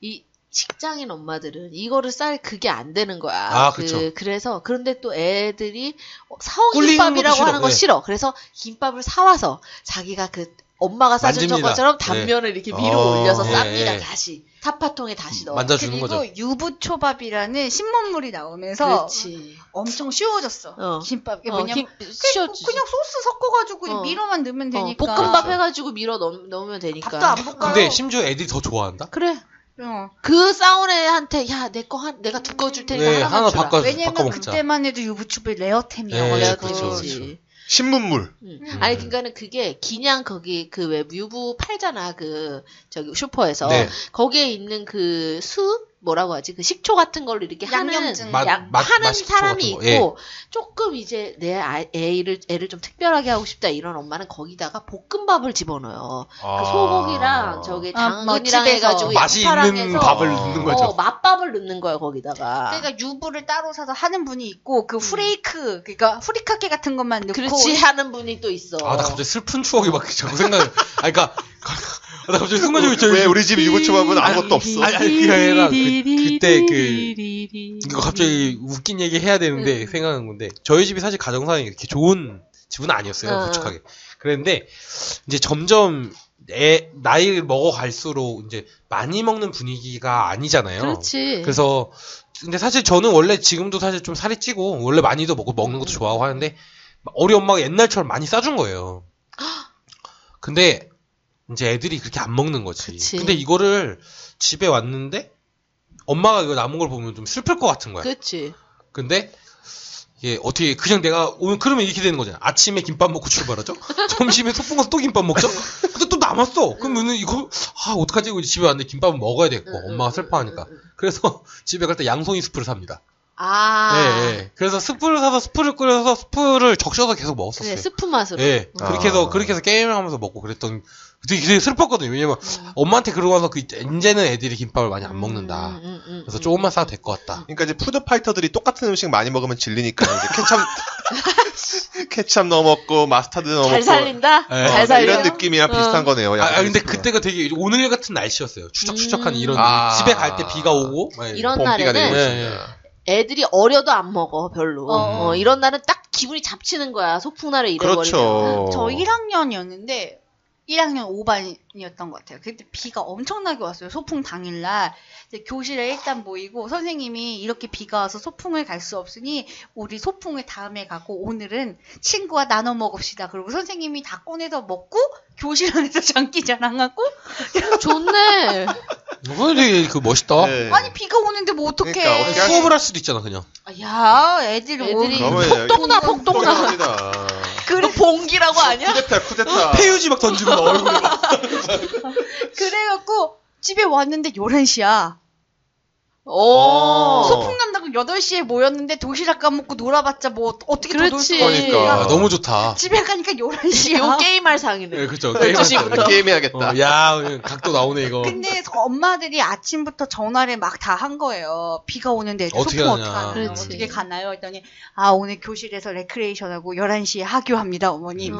이 직장인 엄마들은 이거를 쌀 그게 안 되는 거야. 아, 그쵸. 그래서 그런데 또 애들이 꿀리는 사오김밥이라고 것도 하는 거 싫어. 싫어. 그래서 김밥을 사와서 자기가 그 엄마가 싸준 만집니다. 것처럼 단면을 이렇게 위로 어, 올려서 예, 쌉니다. 예. 다시 타파통에 다시 넣어. 만져주는 그리고 거죠. 유부초밥이라는 신문물이 나오면서 그렇지. 엄청 쉬워졌어. 김밥. 뭐냐면 쉬웠지. 그냥 소스 섞어가지고 어. 밀어만 넣으면 되니까. 볶음밥 해가지고 밀어 넣으면 되니까. 밥도 안 볶아요. 근데 심지어 애들이 더 좋아한다. 그래. 어. 그 싸운 애한테 야 내 거 내가 두 거 줄 테니까 네, 하나만 하나 주라. 바꿔 왜냐면 먹자. 그때만 해도 유부초밥이 레어템이야. 네, 내가 그렇죠, 그거 그렇죠. 지 신문물. 아니 그러니까는 그게 그냥 거기 그 왜 유부 팔잖아 그 저기 슈퍼에서 네. 거기에 있는 그 뭐라고 하지 그 식초 같은 걸로 이렇게 하는 양념증. 하는 맛식초 사람이 같은 거. 있고 조금 이제 내 애를 좀 특별하게 하고 싶다 이런 엄마는 거기다가 볶음밥을 집어넣어요. 그 소고기랑 저기 아, 뭐 당근이랑 집에서. 해가지고 맛이 양파랑 있는 해서 밥을 넣는 거죠. 맛밥을 넣는 거예요 거기다가. 그러니까 유부를 따로 사서 하는 분이 있고 그 후레이크 그러니까 후리카케 같은 것만 넣고 그렇지 하는 분이 또 있어. 아, 나 갑자기 슬픈 추억이 막 자꾸 생각나. 아, 그러니까 나 갑자기 순간적으로 저희 왜 우리 집 유부초밥은 아무것도 없어? 아니, 그게 아니라 그때 이거 갑자기 웃긴 얘기 해야 되는데 생각난 건데 저희 집이 사실 가정상이 이렇게 좋은 집은 아니었어요. 솔직하게. 그랬는데 이제 점점 나이를 먹어갈수록 이제 많이 먹는 분위기가 아니잖아요. 그렇지. 그래서 근데 사실 저는 원래 지금도 사실 좀 살이 찌고 원래 많이도 먹는 것도 좋아하고 하는데 우리 엄마가 옛날처럼 많이 싸준 거예요. 근데 이제 애들이 그렇게 안 먹는 거지. 그치. 근데 이거를 집에 왔는데 엄마가 이거 남은 걸 보면 좀 슬플 것 같은 거야. 그렇지. 근데 이게 어떻게 그냥 내가 오늘 그러면 이렇게 되는 거잖아. 아침에 김밥 먹고 출발하죠. 점심에 소풍 가서 또 김밥 먹죠. 근데 또 남았어. 그러면은 이거 어떡하지? 이거 집에 왔는데 김밥은 먹어야 되고 엄마가 슬퍼하니까. 그래서 집에 갈 때 양송이 스프를 삽니다. 아. 예. 그래서 스프를 사서 스프를 끓여서 스프를 적셔서 계속 먹었었어요. 그래, 스프 맛으로. 예. 그렇게 해서 게임을 하면서 먹고 그랬던 되게 슬펐거든요. 왜냐면 엄마한테 그러고 와서 이제는 애들이 김밥을 많이 안 먹는다. 그래서 조금만 싸도 될 것 같다. 그러니까 이제 푸드파이터들이 똑같은 음식 많이 먹으면 질리니까 이제 케찹 넣어 먹고 마스타드 넣어 잘 먹고 살린다? 예. 잘 살려. 이런 느낌이랑 비슷한 거네요. 근데 그때가 되게 오늘 같은 날씨였어요. 추적추적한 이런 집에 갈 때 비가 오고 막 이런 봄비가 내리고 날에는 있습니다. 애들이 어려도 안 먹어 별로. 이런 날은 딱 기분이 잡치는 거야. 소풍날에 이래버리면. 그렇죠. 저 1학년이었는데 1학년 5반이었던 것 같아요. 그때 비가 엄청나게 왔어요. 소풍 당일날. 이제 교실에 일단 모이고 선생님이 이렇게 비가 와서 소풍을 갈 수 없으니 우리 소풍을 다음에 가고 오늘은 친구와 나눠 먹읍시다. 그리고 선생님이 다 꺼내서 먹고 교실 안에서 장기 자랑하고 좋네. 이거 되게 그 멋있다. 네. 아니 비가 오는데 뭐 어떡해. 그러니까 어떻게 수업을 할 수도 있잖아 그냥. 야 애들이 그러면 폭동나 폭동나. 폭동납니다. 그 봉기라고 아니야? 쿠데타. 폐유지 막 던지고 막 얼굴에 막. 그래갖고 집에 왔는데 11시야. 오. 소풍 난다고 8시에 모였는데 도시락 까먹고 놀아봤자 뭐 어떻게 더 놀 그렇지. 수가 없어. 그러니까. 아, 너무 좋다. 집에 가니까 11시야. 요 게임할 상이네. 네, 그쵸. 12시부터. 게임해야겠다. 야, 각도 나오네 이거. 근데 엄마들이 아침부터 전화를 막 다 한 거예요. 비가 오는데 애들 어떻게 소풍 가냐. 어떻게 하나요? 그렇지. 어떻게 가나요? 했더니 아 오늘 교실에서 레크레이션하고 11시에 하교합니다 어머님.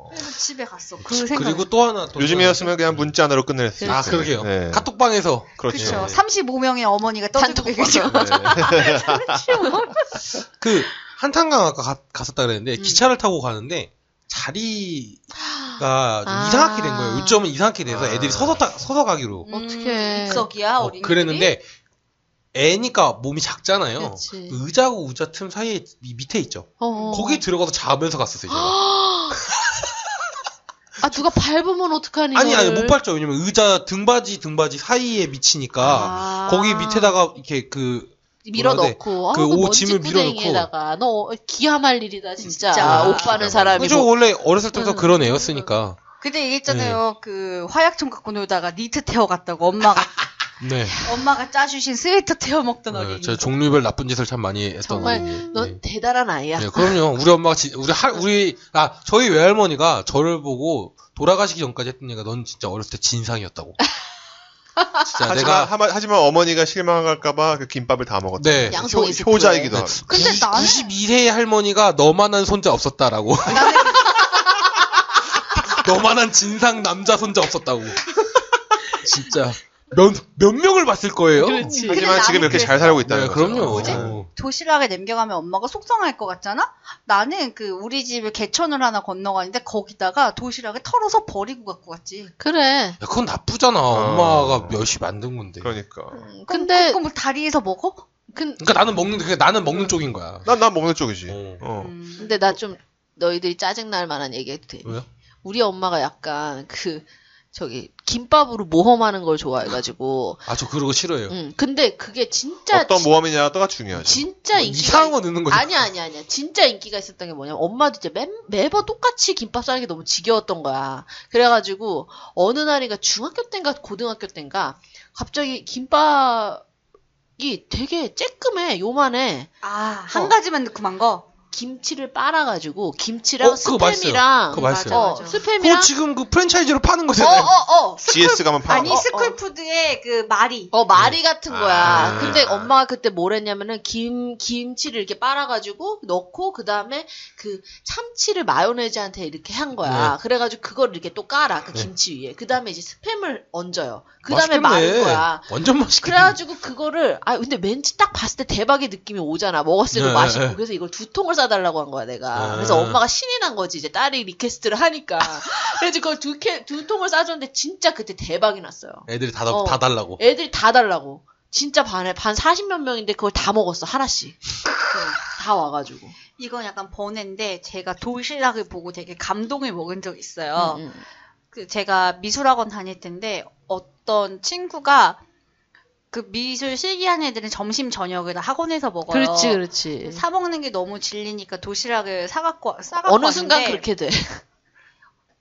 그래서 집에 갔어. 그 생각. 그리고 또 하나. 또 요즘이었으면 그냥 문자로 끝냈을 아, 때. 그러게요. 네. 카톡방에서. 그렇죠. 그렇죠. 35명의 어머니가 떠들고 계시죠. 네. 그, 한탄강 아까 갔었다 그랬는데, 기차를 타고 가는데, 자리가 좀 이상하게 된 거예요. 요점은 이상하게 돼서 애들이 서서 가기로. 어떡해. 입석이야 어린이들이. 그랬는데, 애니까 몸이 작잖아요. 그렇지. 의자하고 의자 틈 사이에 밑에 있죠. 거기 들어가서 자면서 갔었어요, 제가. 아 누가 밟으면 어떡하니? 아니, 이거를. 못 밟죠. 왜냐면 의자 등받이 사이에 미치니까, 거기 밑에다가 이렇게 밀어 뭐라 넣고 그 옷 짐을 밀어 넣고. 에다가 너 기함할 일이다 진짜. 진짜. 옷 파는 사람이. 그죠, 원래 어렸을 때부터 그런 애였으니까. 그때 얘기했잖아요. 그 화약총 갖고 놀다가 니트 태워 갔다고 네. 엄마가 짜주신 스웨터 태워 먹던 네, 어린이. 제가 종류별 나쁜 짓을 참 많이 했던 정말 어린이. 넌 네. 대단한 아이야. 네, 그럼요. 우리 엄마가 저희 외할머니가 저를 보고 돌아가시기 전까지 했던 얘기가 넌 진짜 어렸을 때 진상이었다고. 진짜 하지만 어머니가 실망할까봐 그 김밥을 다 먹었다. 네. 양송이 스프에. 효자이기도 하고. 근데 나는 92세의 할머니가 너만한 손자 없었다라고. 너만한 진상 남자 손자 없었다고. 진짜 몇 명을 봤을 거예요. 그렇지. 하지만 지금 이렇게 잘 살고 있다는 네, 거죠. 그럼요. 뭐지? 도시락에 남겨가면 엄마가 속상할 것 같잖아? 나는 그 우리 집에 개천을 하나 건너가는데 거기다가 도시락을 털어서 버리고 갖고 갔지. 그래. 야, 그건 나쁘잖아. 엄마가 몇시 만든 건데. 그러니까. 근데 그럼 뭐 다리에서 먹어? 그러니까 나는 먹는 쪽인 거야. 난 먹는 쪽이지. 어. 근데 나 좀 너희들이 짜증날 만한 얘기해도 돼. 왜요? 우리 엄마가 약간 김밥으로 모험하는 걸 좋아해가지고. 아, 저 그런 거 싫어해요. 근데 그게 진짜. 어떤 모험이냐가 중요하죠. 진짜 인기가. 이상한 거 넣는 거죠. 아니야. 진짜 인기가 있었던 게 뭐냐면, 엄마도 이제 매번 똑같이 김밥 싸는 게 너무 지겨웠던 거야. 그래가지고, 어느 날인가 중학교 땐가 고등학교 땐가, 갑자기 김밥이 되게 쬐끔해, 요만해. 한 가지만 넣고만 거? 김치를 빨아가지고 김치랑 그거 맛있어요. 스팸이랑 그거 맛있어요. 맞아. 스팸이랑 그거 지금 그 프랜차이즈로 파는 거잖아요. GS 가면 팔아. 아니 스쿨푸드의 그 마리. 마리 같은 거야. 아. 근데 엄마가 그때 뭘 했냐면은 김치를 이렇게 빨아가지고 넣고 그 다음에 그 참치를 마요네즈한테 이렇게 한 거야. 네. 그래가지고 그걸 이렇게 또 깔아 그 네. 김치 위에. 그 다음에 이제 스팸을 얹어요. 그 다음에 맛있겠네. 마른 거야. 완전 맛있겠네. 그래가지고 그거를 근데 왠지 딱 봤을 때 대박의 느낌이 오잖아. 먹었을 때도 네, 맛있고. 네. 그래서 이걸 2통을 싸달라고 한 거야 내가. 네. 그래서 엄마가 신이 난 거지. 이제 딸이 리퀘스트를 하니까. 그래서 그걸 두 통을 싸줬는데 진짜 그때 대박이 났어요. 애들이 다 달라고. 애들이 다 달라고. 진짜 반 40몇 명인데 그걸 다 먹었어. 하나씩. 다 와가지고. 이건 약간 번외인데 제가 도시락을 보고 되게 감동을 먹은 적이 있어요. 제가 미술학원 다닐 텐데 어떤 친구가 그 미술 실기하는 애들은 점심 저녁을 다 학원에서 먹어요. 그렇지. 사 먹는 게 너무 질리니까 도시락을 싸갖고 어느 순간 왔는데 그렇게 돼.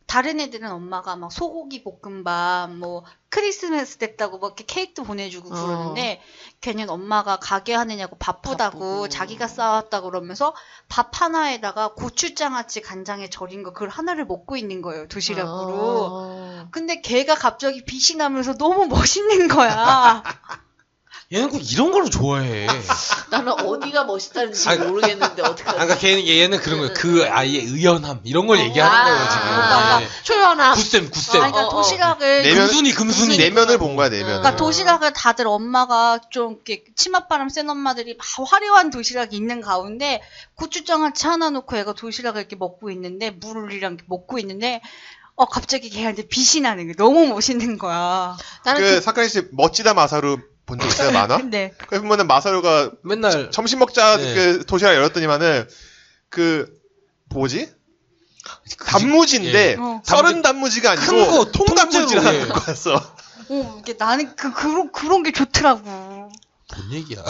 다른 애들은 엄마가 막 소고기 볶음밥, 뭐 크리스마스 됐다고 막 이렇게 케이크도 보내주고 그러는데 걔는 엄마가 가게 하느냐고 바쁘고 자기가 싸왔다고 그러면서 밥 하나에다가 고추장아찌 간장에 절인 거 그걸 하나를 먹고 있는 거예요 도시락으로. 근데 걔가 갑자기 빛이 나면서 너무 멋있는 거야. 얘는 꼭 이런 걸 좋아해. 나는 어디가 멋있다는지 모르겠는데 어떡하지? 그러니까 얘는 그런 거예요. 그 아이의 의연함 이런 걸 얘기하는 거예요 지금. 네. 초연함. 구쌤. 그러니까 도시락을 금순이. 내면을 본 거야 내면을. 그러니까 도시락을 다들 엄마가 좀 이렇게 치맛바람 센 엄마들이 막 화려한 도시락이 있는 가운데 고추장아찌 하나 놓고 애가 도시락을 이렇게 먹고 있는데 물이랑 이렇게 먹고 있는데 갑자기 걔한테 빛이 나는 게 너무 멋있는 거야. 나는 그 사카린 씨 멋지다 마사루 본 적 있어요? 만화? 근데 그 보면은 마사루가 맨날 점심 먹자 네. 그 도시락 열었더니만은 그 뭐지? 단무지인데 예. 썰은 단무지가 아니고 큰 거, 통단무지를 통째로, 하나 예. 갖고 왔어. 이게 나는 그런 게 좋더라고. 뭔 얘기야?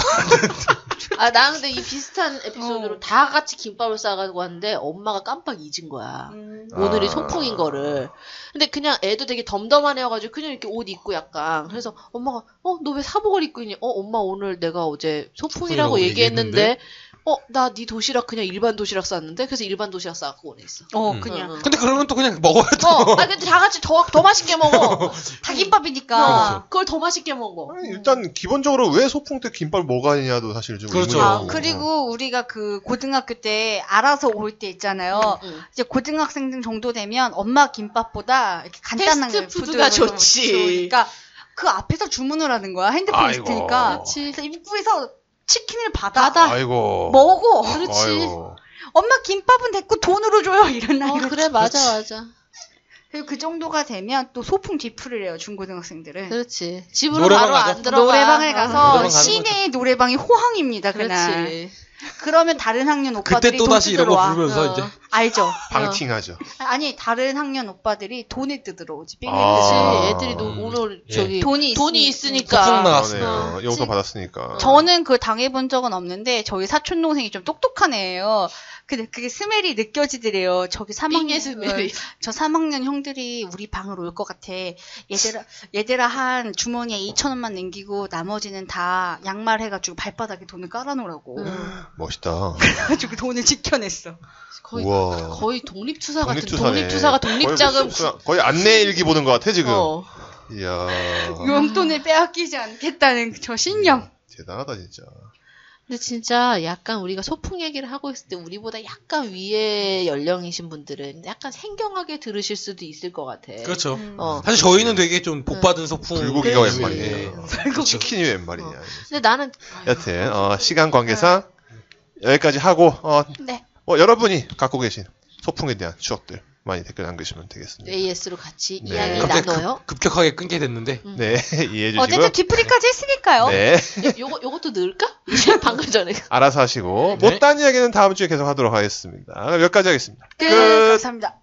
나는 근데 이 비슷한 에피소드로 다 같이 김밥을 싸가지고 왔는데 엄마가 깜빡 잊은 거야. 오늘이 소풍인 거를. 근데 그냥 애도 되게 덤덤하네여가지고 그냥 이렇게 옷 입고 약간. 그래서 엄마가 너 왜 사복을 입고 있니? 엄마 오늘 내가 어제 소풍이라고 얘기했는데 나 네 도시락 그냥 일반 도시락 쌌는데 그래서 일반 도시락 싸갖고 오냈어. 그냥. 근데 그러면 또 그냥 먹어야 돼. 근데 다 같이 더 맛있게 먹어. 닭김밥이니까. 그걸 더 맛있게 먹어. 아니, 일단 기본적으로 왜 소풍 때 김밥을 먹어야냐도 사실 좀 그렇죠. 의문이고. 그리고 우리가 그 고등학교 때 알아서 올 때 있잖아요. 이제 고등학생 정도 되면 엄마 김밥보다 이렇게 간단한 패스트푸드가 좋지. 그러니까 그 앞에서 주문을 하는 거야. 핸드폰 아이고. 있으니까. 그렇지. 그래서 입구에서 치킨을 받아. 아이고. 먹어. 그렇지. 아이고. 엄마 김밥은 됐고 돈으로 줘요. 이런 날. 그래 맞아. 그리고 그 정도가 되면 또 소풍 뒤풀을 해요. 중고등학생들은. 그렇지. 집으로 노래방 바로 가서? 안 들어가. 노래방을 가서 노래방 가는 시내 노래방이 호황입니다. 그날. 그렇지. 그러면 다른 학년 오빠들이 그때 또 다시 돈 이런 거 뜯으러 와. 부르면서 어. 이제 알죠? 방팅하죠. 아니 다른 학년 오빠들이 돈을 뜯으러 오지. 삥 그렇지. 아. 애들이 오늘 예. 저기 돈이 돈이 소풍 있으니까. 나왔어. 그러네요. 용서 받았으니까. 저는 그걸 당해본 적은 없는데 저희 사촌 동생이 좀 똑똑한 애예요. 근데 그게 스멜이 느껴지더래요. 저기 3학년 삥의 스멜이. 저 3학년 형들이 우리 방으로 올 것 같아. 얘들아 한 주머니에 2,000원만 남기고 나머지는 다 양말 해가지고 발바닥에 돈을 깔아놓으라고. 멋있다. 그래가지고 돈을 지켜냈어. 우와. 거의 독립투사 같은 독립투사네. 독립투사가 독립자금 거의 안내 일기 보는 것 같아 지금. 이야. 용돈을 빼앗기지 않겠다는 저 신념. 대단하다 진짜. 근데 진짜 약간 우리가 소풍 얘기를 하고 있을 때 우리보다 약간 위에 연령이신 분들은 약간 생경하게 들으실 수도 있을 것 같아. 그렇죠. 어. 사실 저희는 되게 좀 복받은 소풍. 불고기가 그렇지. 웬말이에요. 치킨이 웬말이냐. 근데 나는 여튼 시간 관계상 여기까지 하고 네. 여러분이 갖고 계신 소풍에 대한 추억들 많이 댓글 남기시면 되겠습니다. AS로 같이 네. 이야기 갑자기 나눠요. 급격하게 끊게 됐는데. 네, 이해해 주시고요. 어쨌든 뒤풀이까지 했으니까요. 네, 요것도 넣을까? 방금 전에. 알아서 하시고 네. 못다한 이야기는 다음 주에 계속 하도록 하겠습니다. 여기까지 하겠습니다. 끝. 끝. 감사합니다.